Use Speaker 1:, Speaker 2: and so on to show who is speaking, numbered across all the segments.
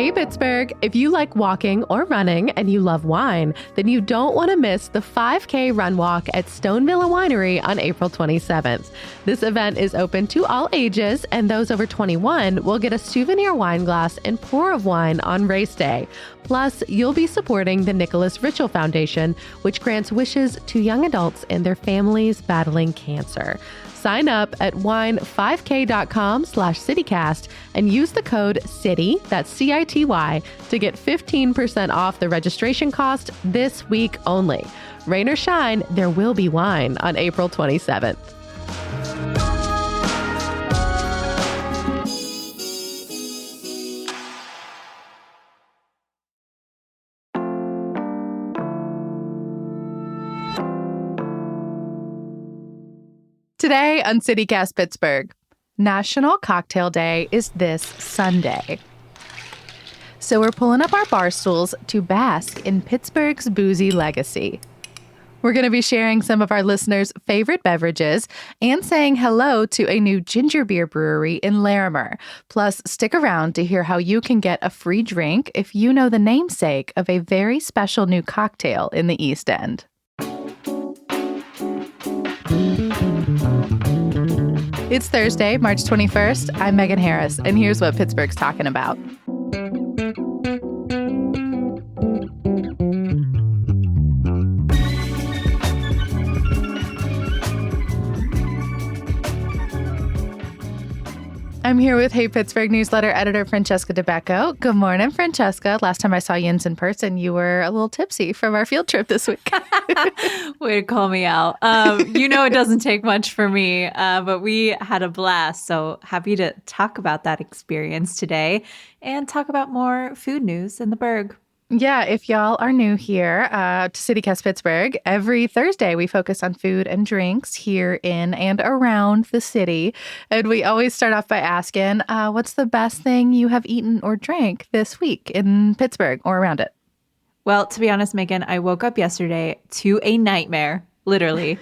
Speaker 1: Hey, Pittsburgh. If you like walking or running and you love wine, then you don't want to miss the 5K Run Walk at Stone Villa Winery on April 27th. This event is open to all ages, and those over 21 will get a souvenir wine glass and pour of wine on race day. Plus, you'll be supporting the Nicholas Ritchell Foundation, which grants wishes to young adults and their families battling cancer. Sign up at wine5k.com/citycast and use the code CITY, that's CITY, to get 15% off the registration cost this week only. Rain or shine, there will be wine on April 27th. Today on CityCast Pittsburgh, National Cocktail Day is this Sunday. So we're pulling up our bar stools to bask in Pittsburgh's boozy legacy. We're going to be sharing some of our listeners' favorite beverages and saying hello to a new ginger beer brewery in Larimer. Plus, stick around to hear how you can get a free drink if you know the namesake of a very special new cocktail in the East End. It's Thursday, March 21st. I'm Megan Harris, and here's what Pittsburgh's talking about. I'm here with Hey Pittsburgh newsletter editor Francesca DeBecco. Good morning, Francesca. Last time I saw you in person, you were a little tipsy from our field trip this week.
Speaker 2: Way to call me out. It doesn't take much for me, but we had a blast. So happy to talk about that experience today and talk about more food news in the Burgh.
Speaker 1: Yeah, if y'all are new here to CityCast Pittsburgh, every Thursday we focus on food and drinks here in and around the city. And we always start off by asking, what's the best thing you have eaten or drank this week in Pittsburgh or around it?
Speaker 2: Well, to be honest, Megan, I woke up yesterday to a nightmare. Literally,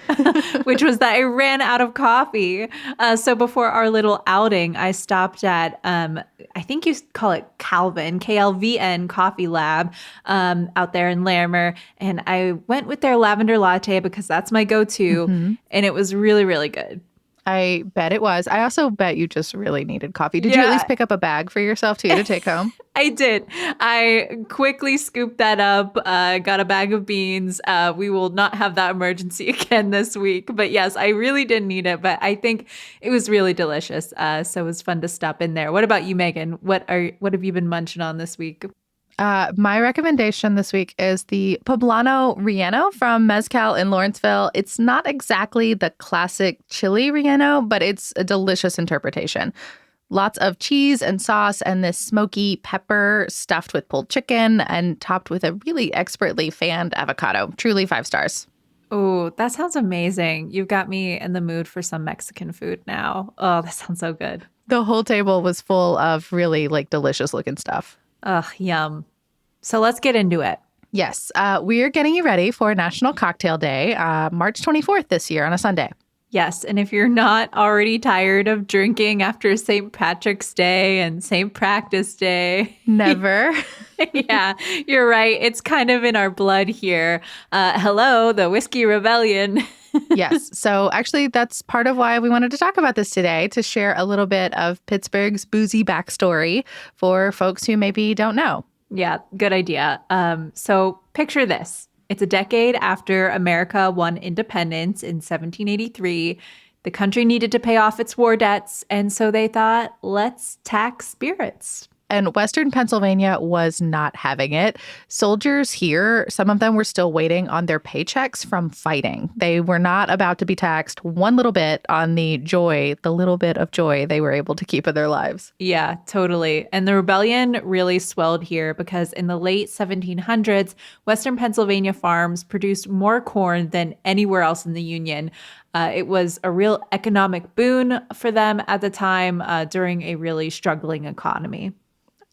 Speaker 2: which was that I ran out of coffee. So before our little outing, I stopped at, I think you call it Calvin, KLVN Coffee Lab out there in Larimer. And I went with their lavender latte because that's my go-to. Mm-hmm. And it was really, really good.
Speaker 1: I bet it was. I also bet you just really needed coffee. Did you at least pick up a bag for yourself, too, to take home?
Speaker 2: I did. I quickly scooped that up, got a bag of beans. We will not have that emergency again this week. But yes, I really did need it. But I think it was really delicious. So it was fun to stop in there. What about you, Megan? What have you been munching on this week?
Speaker 1: My recommendation this week is the Poblano Relleno from Mezcal in Lawrenceville. It's not exactly the classic chili relleno, but it's a delicious interpretation. Lots of cheese and sauce and this smoky pepper stuffed with pulled chicken and topped with a really expertly fanned avocado. Truly 5 stars.
Speaker 2: Oh, that sounds amazing. You've got me in the mood for some Mexican food now. Oh, that sounds so good.
Speaker 1: The whole table was full of really delicious looking stuff.
Speaker 2: Ugh, yum. So let's get into it.
Speaker 1: Yes, we are getting you ready for National Cocktail Day, March 24th this year on a Sunday.
Speaker 2: Yes, and if you're not already tired of drinking after St. Patrick's Day and St. Practice Day.
Speaker 1: Never.
Speaker 2: Yeah, you're right. It's kind of in our blood here. Hello, the Whiskey Rebellion.
Speaker 1: Yes. So actually, that's part of why we wanted to talk about this today, to share a little bit of Pittsburgh's boozy backstory for folks who maybe don't know.
Speaker 2: Yeah, good idea. So picture this. It's a decade after America won independence in 1783. The country needed to pay off its war debts, and so they thought, let's tax spirits.
Speaker 1: And Western Pennsylvania was not having it. Soldiers here, some of them were still waiting on their paychecks from fighting. They were not about to be taxed one little bit on the little bit of joy they were able to keep in their lives.
Speaker 2: Yeah, totally. And the rebellion really swelled here because in the late 1700s, Western Pennsylvania farms produced more corn than anywhere else in the Union. It was a real economic boon for them at the time during a really struggling economy.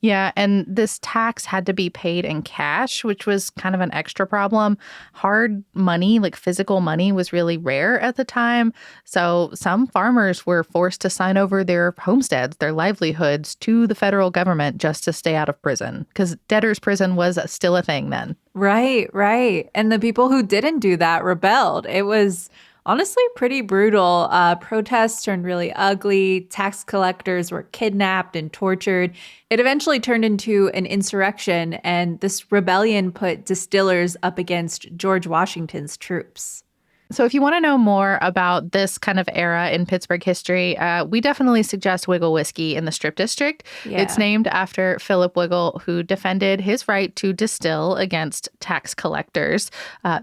Speaker 1: Yeah, and this tax had to be paid in cash, which was kind of an extra problem. Hard money, like physical money, was really rare at the time. So some farmers were forced to sign over their homesteads, their livelihoods to the federal government just to stay out of prison, because debtor's prison was still a thing then.
Speaker 2: Right, right. And the people who didn't do that rebelled. It was honestly pretty brutal. Protests turned really ugly. Tax collectors were kidnapped and tortured. It eventually turned into an insurrection, and this rebellion put distillers up against George Washington's troops.
Speaker 1: So if you want to know more about this kind of era in Pittsburgh history, we definitely suggest Wiggle Whiskey in the Strip District.
Speaker 2: Yeah.
Speaker 1: It's named after Philip Wiggle, who defended his right to distill against tax collectors.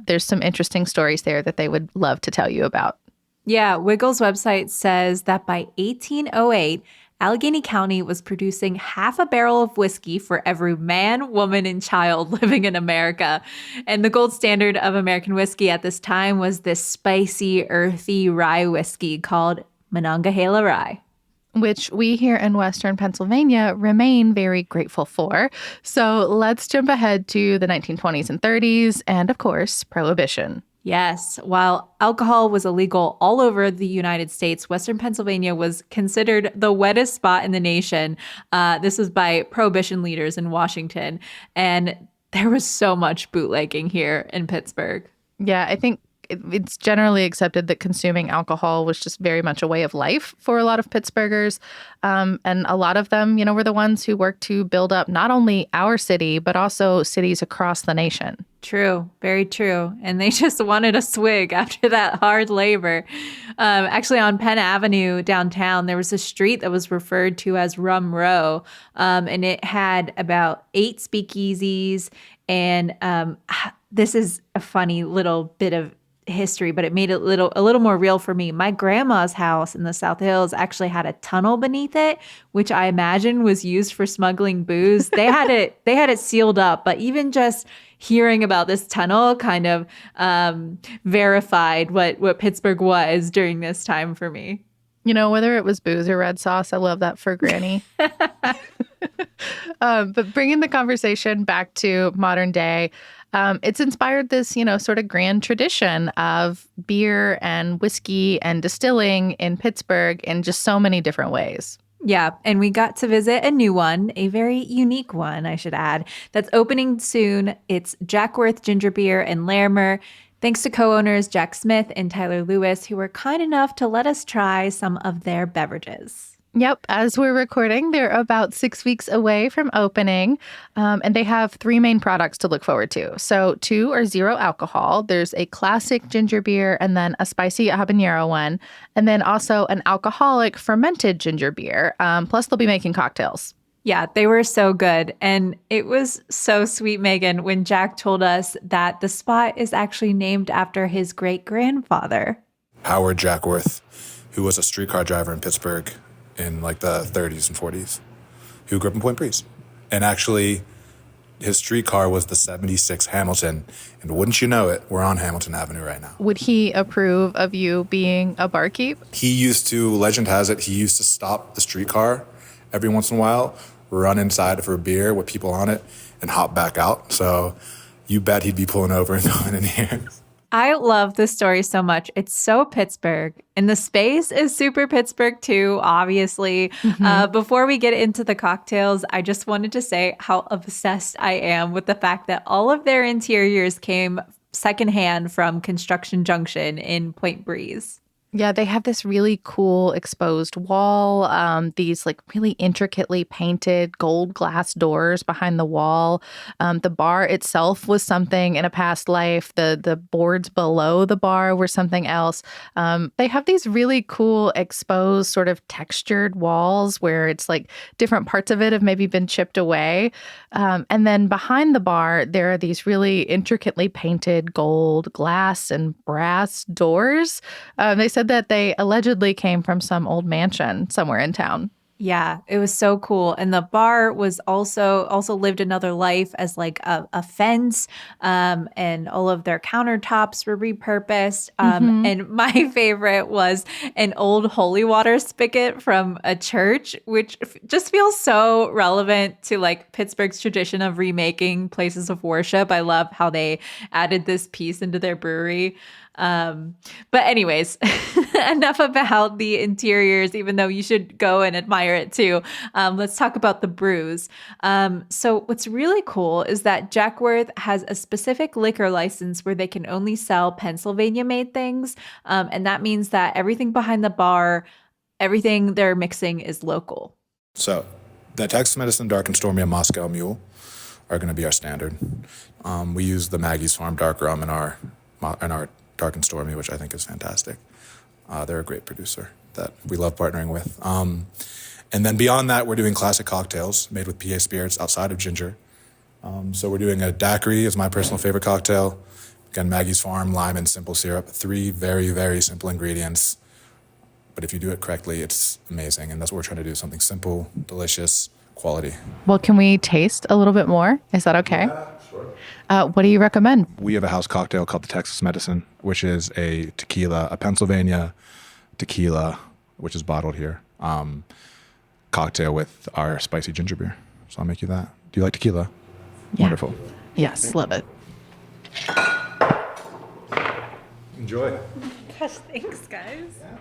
Speaker 1: There's some interesting stories there that they would love to tell you about.
Speaker 2: Yeah, Wiggle's website says that by 1808, Allegheny County was producing half a barrel of whiskey for every man, woman, and child living in America. And the gold standard of American whiskey at this time was this spicy, earthy rye whiskey called Monongahela Rye,
Speaker 1: Which we here in Western Pennsylvania remain very grateful for. So let's jump ahead to the 1920s and 30s and, of course, Prohibition.
Speaker 2: Yes, while alcohol was illegal all over the United States, Western Pennsylvania was considered the wettest spot in the nation. This was by Prohibition leaders in Washington. And there was so much bootlegging here in Pittsburgh.
Speaker 1: Yeah, I think it's generally accepted that consuming alcohol was just very much a way of life for a lot of Pittsburghers. And a lot of them, were the ones who worked to build up not only our city, but also cities across the nation.
Speaker 2: True, very true. And they just wanted a swig after that hard labor. Actually, on Penn Avenue downtown, there was a street that was referred to as Rum Row, and it had about 8 speakeasies. And this is a funny little bit of history, but it made it a little more real for me. My grandma's house in the South Hills actually had a tunnel beneath it, which I imagine was used for smuggling booze. They had it sealed up, but even just hearing about this tunnel kind of verified what Pittsburgh was during this time for me.
Speaker 1: Whether it was booze or red sauce, I love that for Granny. But bringing the conversation back to modern day, it's inspired this, sort of grand tradition of beer and whiskey and distilling in Pittsburgh in just so many different ways.
Speaker 2: Yeah, and we got to visit a new one, a very unique one, I should add, that's opening soon. It's Jackworth Ginger Beer in Larimer. Thanks to co-owners Jack Smith and Tyler Lewis, who were kind enough to let us try some of their beverages.
Speaker 1: Yep. As we're recording, they're about 6 weeks away from opening, and they have 3 main products to look forward to. So 2 are 0 alcohol. There's a classic ginger beer and then a spicy habanero one, and then also an alcoholic fermented ginger beer. Plus, they'll be making cocktails.
Speaker 2: Yeah, they were so good. And it was so sweet, Megan, when Jack told us that the spot is actually named after his great-grandfather.
Speaker 3: Howard Jackworth, who was a streetcar driver in Pittsburgh in the 30s and 40s, who grew up in Point Breeze. And actually, his streetcar was the 76 Hamilton. And wouldn't you know it, we're on Hamilton Avenue right now.
Speaker 1: Would he approve of you being a barkeep?
Speaker 3: Legend has it, he used to stop the streetcar every once in a while, run inside for a beer with people on it, and hop back out. So you bet he'd be pulling over and going in here.
Speaker 2: I love this story so much. It's so Pittsburgh. And the space is super Pittsburgh too, obviously. Before we get into the cocktails, I just wanted to say how obsessed I am with the fact that all of their interiors came secondhand from Construction Junction in Point Breeze.
Speaker 1: Yeah, they have this really cool exposed wall, these really intricately painted gold glass doors behind the wall. The bar itself was something in a past life. The boards below the bar were something else. They have these really cool exposed sort of textured walls where it's different parts of it have maybe been chipped away. And then behind the bar, there are these really intricately painted gold, glass, and brass doors. They said that they allegedly came from some old mansion somewhere in town.
Speaker 2: Yeah, it was so cool. And the bar was also lived another life as like a fence. And all of their countertops were repurposed. And my favorite was an old holy water spigot from a church, which just feels so relevant to like Pittsburgh's tradition of remaking places of worship. I love how they added this piece into their brewery. But anyways, enough about the interiors, even though you should go and admire it too. Let's talk about the brews. So what's really cool is that Jackworth has a specific liquor license where they can only sell Pennsylvania made things. And that means that everything behind the bar, everything they're mixing is local.
Speaker 3: So the Texas Medicine Dark and Stormy and Moscow Mule are going to be our standard. We use the Maggie's Farm Dark Rum in our Dark and Stormy, which I think is fantastic. They're a great producer that we love partnering with. And then beyond that, we're doing classic cocktails made with PA spirits outside of ginger. So we're doing a daiquiri is my personal favorite cocktail. Again, Maggie's Farm, lime, and simple syrup. 3 very, very simple ingredients. But if you do it correctly, it's amazing. And that's what we're trying to do, something simple, delicious, quality.
Speaker 1: Well, can we taste a little bit more? Is that okay?
Speaker 3: Yeah, sure.
Speaker 1: What do you recommend?
Speaker 3: We have a house cocktail called the Texas Medicine, which is a tequila, a Pennsylvania tequila, which is bottled here, cocktail with our spicy ginger beer. So I'll make you that. Do you like tequila?
Speaker 1: Yeah.
Speaker 3: Wonderful.
Speaker 1: Yes, love it.
Speaker 3: Enjoy.
Speaker 2: Gosh, thanks, guys.
Speaker 3: Yeah.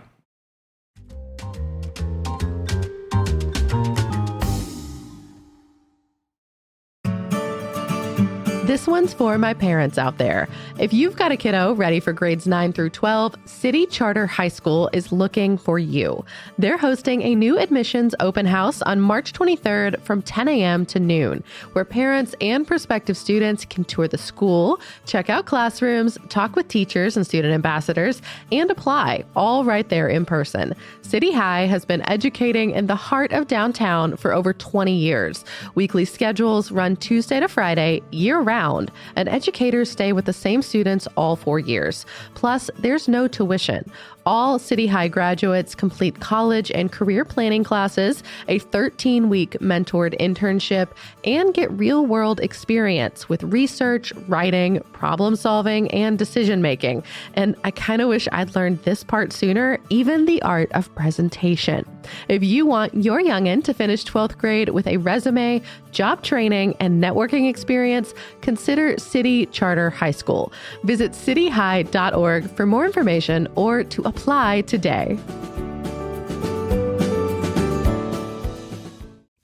Speaker 1: This one's for my parents out there. If you've got a kiddo ready for grades 9 through 12, City Charter High School is looking for you. They're hosting a new admissions open house on March 23rd from 10 a.m. to noon, where parents and prospective students can tour the school, check out classrooms, talk with teachers and student ambassadors, and apply, all right there in person. City High has been educating in the heart of downtown for over 20 years. Weekly schedules run Tuesday to Friday, year-round, and educators stay with the same students all 4 years. Plus, there's no tuition. All City High graduates complete college and career planning classes, a 13-week mentored internship, and get real-world experience with research, writing, problem solving, and decision making. And I kind of wish I'd learned this part sooner, even the art of presentation. If you want your youngin' to finish 12th grade with a resume, job training, and networking experience, consider City Charter High School. Visit cityhigh.org for more information or to apply today.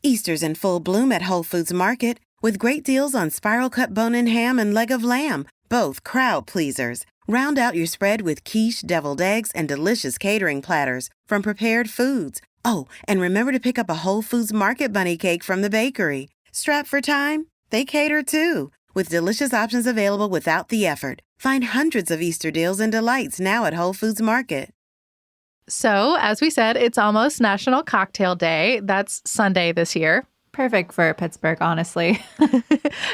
Speaker 4: Easter's in full bloom at Whole Foods Market with great deals on spiral cut bone-in ham and leg of lamb, both crowd pleasers. Round out your spread with quiche, deviled eggs, and delicious catering platters from Prepared Foods. Oh, and remember to pick up a Whole Foods Market bunny cake from the bakery. Strapped for time? They cater too, with delicious options available without the effort. Find hundreds of Easter deals and delights now at Whole Foods Market.
Speaker 1: So, as we said, it's almost National Cocktail Day. That's Sunday this year.
Speaker 2: Perfect for Pittsburgh, honestly.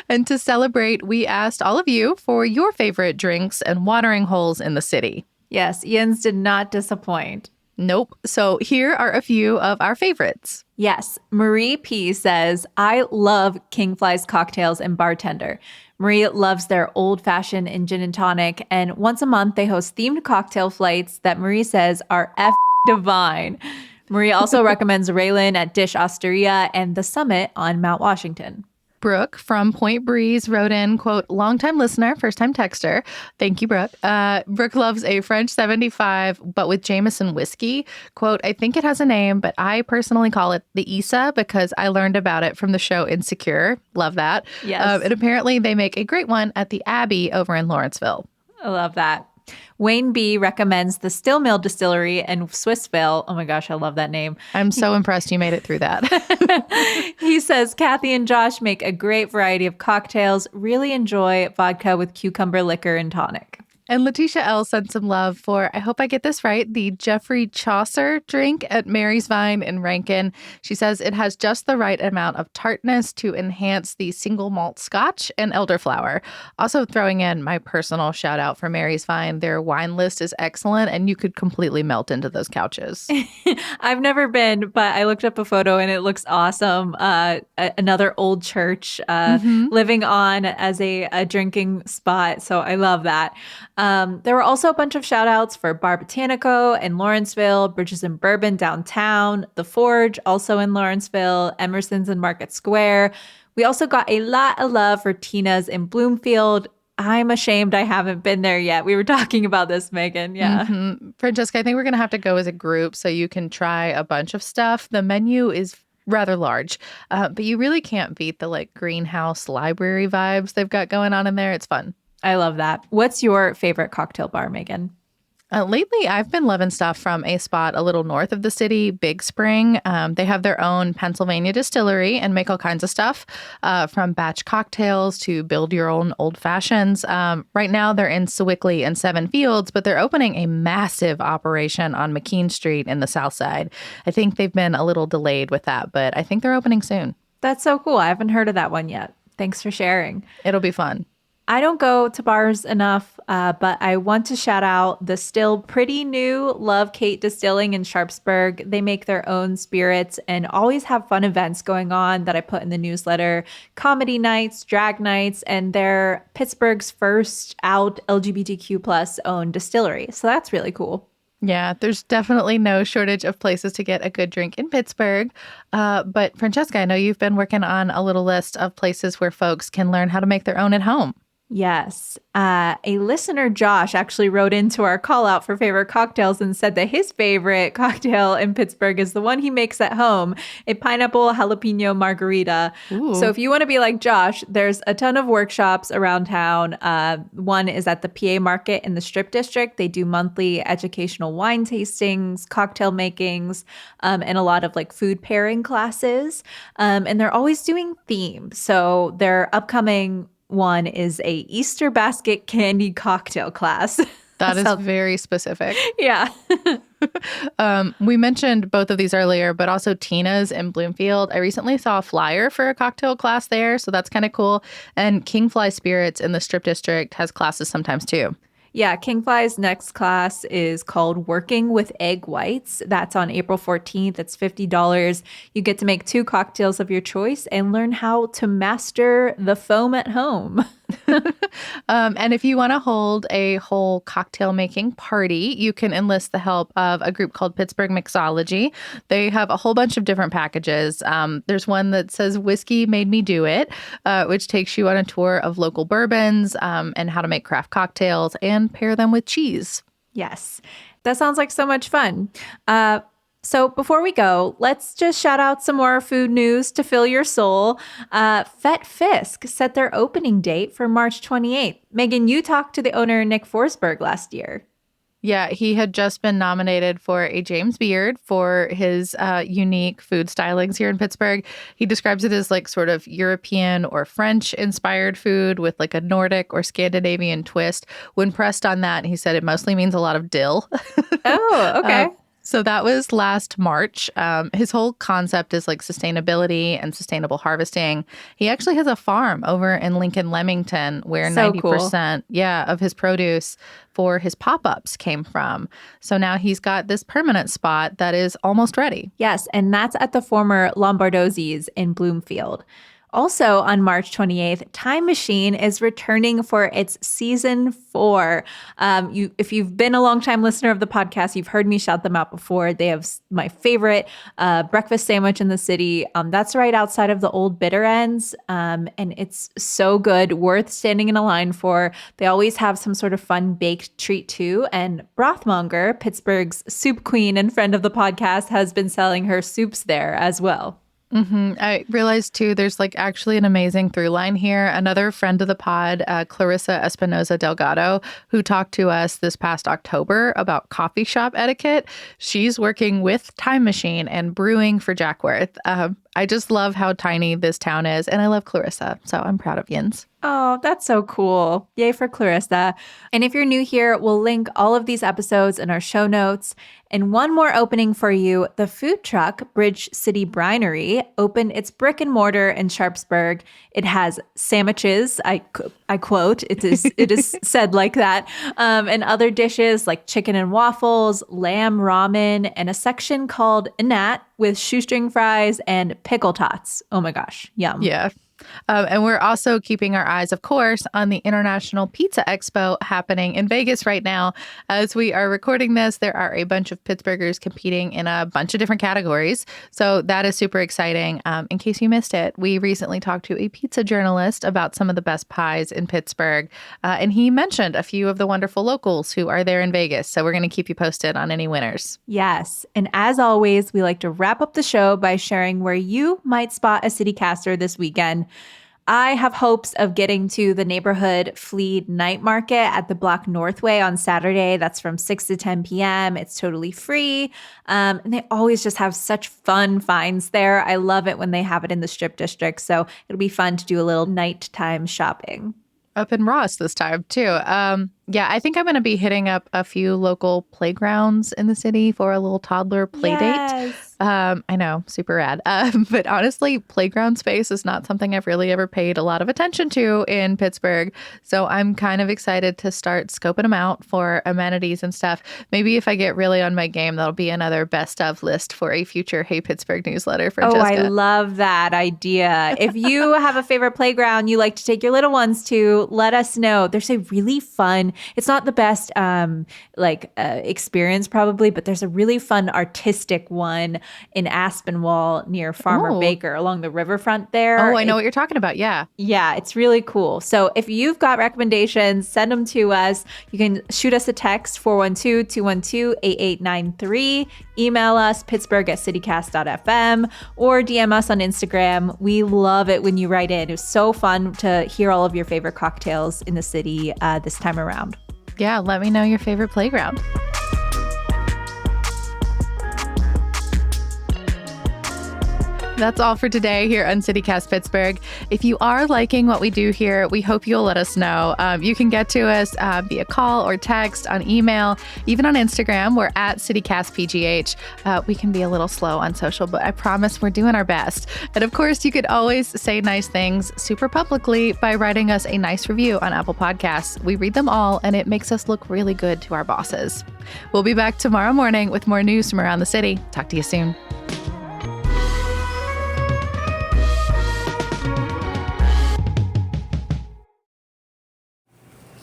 Speaker 1: And to celebrate, we asked all of you for your favorite drinks and watering holes in the city.
Speaker 2: Yes, Ian's did not disappoint.
Speaker 1: Nope. So here are a few of our favorites.
Speaker 2: Yes, Marie P says, I love King Fly's cocktails and bartender. Marie loves their old-fashioned and gin and tonic, and once a month they host themed cocktail flights that Marie says are divine. Marie also recommends Raylan at Dish Osteria and The Summit on Mount Washington.
Speaker 1: Brooke from Point Breeze wrote in, quote, longtime listener, first-time texter. Thank you, Brooke. Brooke loves a French 75, but with Jameson whiskey. Quote, I think it has a name, but I personally call it the Issa because I learned about it from the show Insecure. Love that.
Speaker 2: Yes.
Speaker 1: And apparently they make a great one at the Abbey over in Lawrenceville.
Speaker 2: I love that. Wayne B recommends the Still Mill Distillery in Swissvale. Oh my gosh, I love that name.
Speaker 1: I'm so impressed you made it through that.
Speaker 2: He says, Kathy and Josh make a great variety of cocktails. Really enjoy vodka with cucumber liquor and tonic.
Speaker 1: And Letitia L. sent some love for, I hope I get this right, the Jeffrey Chaucer drink at Mary's Vine in Rankin. She says it has just the right amount of tartness to enhance the single malt scotch and elderflower. Also throwing in my personal shout out for Mary's Vine. Their wine list is excellent and you could completely melt into those couches.
Speaker 2: I've never been, but I looked up a photo and it looks awesome. Another old church living on as a drinking spot. So I love that. There were also a bunch of shout outs for Bar Botanico in Lawrenceville, Bridges and Bourbon downtown, The Forge also in Lawrenceville, Emerson's in Market Square. We also got a lot of love for Tina's in Bloomfield. I'm ashamed I haven't been there yet. We were talking about this, Megan. Yeah.
Speaker 1: Francesca, I think we're going to have to go as a group so you can try a bunch of stuff. The menu is rather large, but you really can't beat the greenhouse library vibes they've got going on in there. It's fun.
Speaker 2: I love that. What's your favorite cocktail bar, Megan?
Speaker 1: Lately, I've been loving stuff from a spot a little north of the city, Big Spring. They have their own Pennsylvania distillery and make all kinds of stuff, from batch cocktails to build your own old fashions. Right now, they're in Sewickley and Seven Fields, but they're opening a massive operation on McKean Street in the South Side. I think they've been a little delayed with that, but I think they're opening soon.
Speaker 2: That's so cool. I haven't heard of that one yet. Thanks for sharing.
Speaker 1: It'll be fun.
Speaker 2: I don't go to bars enough, but I want to shout out the still pretty new Love Kate Distilling in Sharpsburg. They make their own spirits and always have fun events going on that I put in the newsletter. Comedy nights, drag nights, and they're Pittsburgh's first out LGBTQ plus owned distillery. So that's really cool.
Speaker 1: Yeah, there's definitely no shortage of places to get a good drink in Pittsburgh. But Francesca, I know you've been working on a little list of places where folks can learn how to make their own at home.
Speaker 2: Yes. A listener, Josh, actually wrote into our call out for favorite cocktails and said that his favorite cocktail in Pittsburgh is the one he makes at home, a pineapple jalapeno margarita.
Speaker 1: Ooh.
Speaker 2: So if you want to be like Josh, there's a ton of workshops around town. One is at the PA Market in the Strip District. They do monthly educational wine tastings, cocktail makings, and a lot of food pairing classes. And they're always doing themes. So their upcoming one is a Easter basket candy cocktail class.
Speaker 1: That is very specific.
Speaker 2: Yeah.
Speaker 1: We mentioned both of these earlier, but also Tina's in Bloomfield. I recently saw a flyer for a cocktail class there, so that's kind of cool. And Kingfly Spirits in the Strip District has classes sometimes too.
Speaker 2: Yeah, Kingfly's next class is called Working with Egg Whites. That's on April 14th. It's $50. You get to make 2 cocktails of your choice and learn how to master the foam at home.
Speaker 1: And if you want to hold a whole cocktail making party, you can enlist the help of a group called Pittsburgh Mixology. They have a whole bunch of different packages. There's one that says Whiskey Made Me Do It, which takes you on a tour of local bourbons and how to make craft cocktails and pair them with cheese.
Speaker 2: Yes, that sounds like so much fun. So before we go, let's just shout out some more food news to fill your soul. Fet Fisk set their opening date for March 28th. Megan, you talked to the owner, Nick Forsberg, last year.
Speaker 1: Yeah, he had just been nominated for a James Beard for his unique food stylings here in Pittsburgh. He describes it as sort of European or French inspired food with a Nordic or Scandinavian twist. When pressed on that, he said it mostly means a lot of dill.
Speaker 2: Oh, okay.
Speaker 1: So that was last March. His whole concept is sustainability and sustainable harvesting. He actually has a farm over in Lincoln Leamington where 90% of his produce for his pop-ups came from. So now he's got this permanent spot that is almost ready.
Speaker 2: Yes, and that's at the former Lombardozzi's in Bloomfield. Also on March 28th, Time Machine is returning for its season 4. If you've been a longtime listener of the podcast, you've heard me shout them out before. They have my favorite breakfast sandwich in the city. That's right outside of the old Bitter Ends. And it's so good, worth standing in a line for. They always have some sort of fun baked treat too. And Brothmonger, Pittsburgh's soup queen and friend of the podcast, has been selling her soups there as well.
Speaker 1: I realized too, there's actually an amazing through line here. Another friend of the pod, Clarissa Espinoza Delgado, who talked to us this past October about coffee shop etiquette. She's working with Time Machine and brewing for Jackworth. I just love how tiny this town is, and I love Clarissa, so I'm proud of Yins.
Speaker 2: Oh, that's so cool. Yay for Clarissa. And if you're new here, we'll link all of these episodes in our show notes. And one more opening for you. The food truck, Bridge City Brinery, opened its brick and mortar in Sharpsburg. It has sandwiches, I quote, it is said like that, and other dishes like chicken and waffles, lamb ramen, and a section called Inat with shoestring fries and pickle tots. Oh my gosh, yum.
Speaker 1: Yeah. And we're also keeping our eyes, of course, on the International Pizza Expo happening in Vegas right now. As we are recording this, there are a bunch of Pittsburghers competing in a bunch of different categories. So that is super exciting. In case you missed it, we recently talked to a pizza journalist about some of the best pies in Pittsburgh. And he mentioned a few of the wonderful locals who are there in Vegas. So we're going to keep you posted on any winners.
Speaker 2: Yes. And as always, we like to wrap up the show by sharing where you might spot a CityCaster this weekend. I have hopes of getting to the neighborhood Fleet Night Market at the Block Northway on Saturday. That's from 6 to 10 p.m. It's totally free. And they always just have such fun finds there. I love it when they have it in the Strip District. So it'll be fun to do a little nighttime shopping.
Speaker 1: Up in Ross this time, too. Yeah, I think I'm going to be hitting up a few local playgrounds in the city for a little toddler play date. I know, super rad. But honestly, playground space is not something I've really ever paid a lot of attention to in Pittsburgh. So I'm kind of excited to start scoping them out for amenities and stuff. Maybe if I get really on my game, that'll be another best of list for a future Hey Pittsburgh newsletter, Francesca.
Speaker 2: Oh, I love that idea. If you have a favorite playground you like to take your little ones to, let us know. There's a really fun, it's not the best experience probably, but there's a really fun artistic one in Aspinwall near Farmer Baker along the riverfront there.
Speaker 1: Oh, I know what you're talking about. Yeah.
Speaker 2: Yeah, it's really cool. So if you've got recommendations, send them to us. You can shoot us a text, 412-212-8893. Email us, pittsburgh@citycast.fm, or DM us on Instagram. We love it when you write in. It was so fun to hear all of your favorite cocktails in the city this time around.
Speaker 1: Yeah, let me know your favorite playground. That's all for today here on CityCast Pittsburgh. If you are liking what we do here, we hope you'll let us know. You can get to us via call or text, on email, even on Instagram. We're at CityCastPGH. We can be a little slow on social, but I promise we're doing our best. And of course, you could always say nice things super publicly by writing us a nice review on Apple Podcasts. We read them all, and it makes us look really good to our bosses. We'll be back tomorrow morning with more news from around the city. Talk to you soon.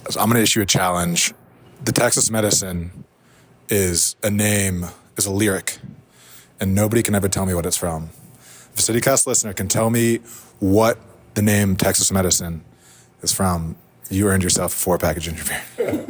Speaker 3: So I'm going to issue a challenge. The Texas Medicine is a name, is a lyric, and nobody can ever tell me what it's from. If a CityCast listener can tell me what the name Texas Medicine is from, you earned yourself a 4-package ginger beer.